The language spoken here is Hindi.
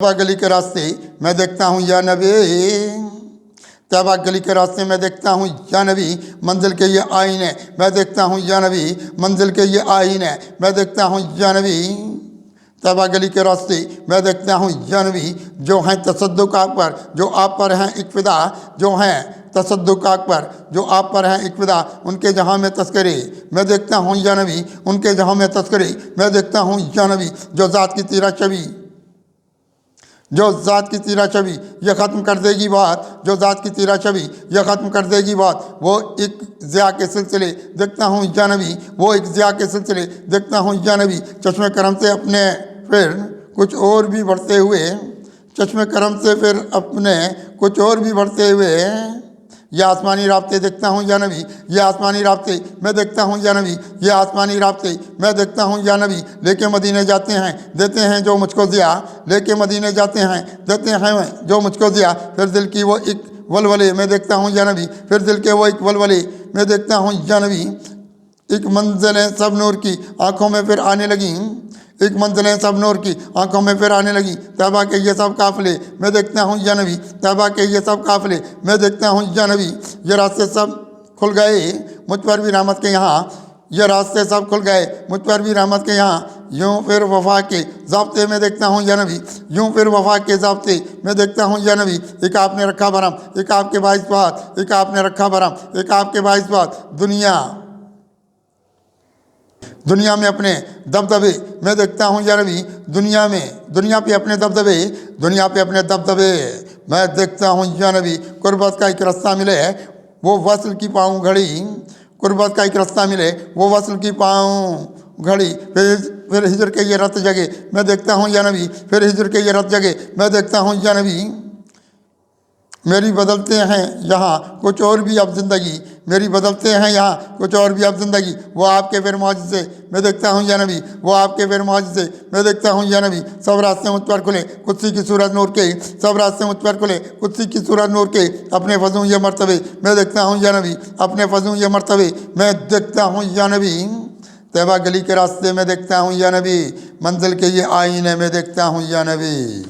तैबा गली के रास्ते मैं देखता हूँ या नबी, तैबा गली के रास्ते मैं देखता हूँ या नबी, मंजिल के ये आईने मैं देखता हूँ या नबी, मंजिल के ये आईने मैं देखता हूँ या नबी। तैबा गली के रास्ते मैं देखता हूँ या नबी, जो हैं तसद्दुक़ आग पर, जो आप पर हैं इक़्तिदा, जो हैं तसद्दुक़ आग पर, जो आप पर हैं इक़्तिदा, उनके जहाँ में तस्करे मैं देखता हूँ या नबी, उनके जहाँ में तस्करे मैं देखता हूँ या नबी। जो ज़ात की तेरा छवि, जो ज़ात की तेरा छवि यह ख़त्म कर देगी बात, जो ज़ात की तेरा छवि यह ख़त्म कर देगी बात, वो एक ज़िया के सिलसिले देखता हूँ या नबी, वो एक ज़िया के सिलसिले देखता हूँ या नबी। चश्मे करम से अपने फिर कुछ और भी बढ़ते हुए, चश्मे करम से फिर अपने कुछ और भी बढ़ते हुए, ये आसमानी राब्ते देखता हूँ या नबी, ये आसमानी राब्ते मैं देखता हूँ या नबी, ये आसमानी राब्ते मैं देखता हूँ या नबी। लेके मदीने जाते हैं देते हैं जो मुझको ज़िया, लेके मदीने जाते हैं देते हैं जो मुझको ज़िया। फिर दिल की वो एक वलवले मैं देखता हूँ या नबी, फिर दिल के वो एक वलवले मैं देखता हूँ या नबी। एक मंजिलें सब नूर की आँखों में फिर आने लगी, एक मंजिलें सब नूर की आंखों में फिर आने लगी। तैबा के ये सब काफ़िले मैं देखता हूँ या नबी, तैबा के ये सब काफ़िले मैं देखता हूँ या नबी। ये रास्ते सब खुल गए मुझ पर भी रहमत के यहाँ, ये रास्ते सब खुल गए मुझ पर भी रहमत के यहाँ। यूँ फिर वफा के ज़ाब्ते में देखता हूँ या नबी, यूँ फिर वफा के ज़ाब्ते में देखता हूँ या नबी। एक आपने रखा भरम, एक आपके बाइस बात, एक आपने रखा भरम, एक आपके बाइस बात। दुनिया में अपने दबदबे मैं देखता हूँ या नबी, दुनिया पे अपने दबदबे, दुनिया पे अपने दबदबे मैं देखता हूँ या नबी। कुर्बत का एक रास्ता मिले वो वस्ल की पाऊँ घड़ी, कुर्बत का एक रास्ता मिले वो वस्ल की पाऊँ घड़ी। फिर हिजर के ये रत जगे मैं देखता हूँ या नबी, फिर हिजर के ये रत जगे मैं देखता हूँ या नबी। मेरी बदलते हैं यहाँ कुछ और भी अब ज़िंदगी, मेरी बदलते हैं यहाँ कुछ और भी अब ज़िंदगी। वो आपके फिर मौजज़े मैं देखता हूँ या नबी, वो आपके फिर मौजज़े मैं देखता हूँ या नबी। सब रास्ते मुझ पर खुले कुद्सी की सूरत नूर के, सब रास्ते मुझ पर खुले कुद्सी की सूरत नूर के। अपने फज़ूं ये मर्तबे मैं देखता हूँ या नबी, अपने फज़ूं ये मर्तबे मैं देखता हूँ या नबी। तैबा गली के रास्ते में देखता हूँ या नबी, मंजिल के ये आईने में देखता हूँ या नबी।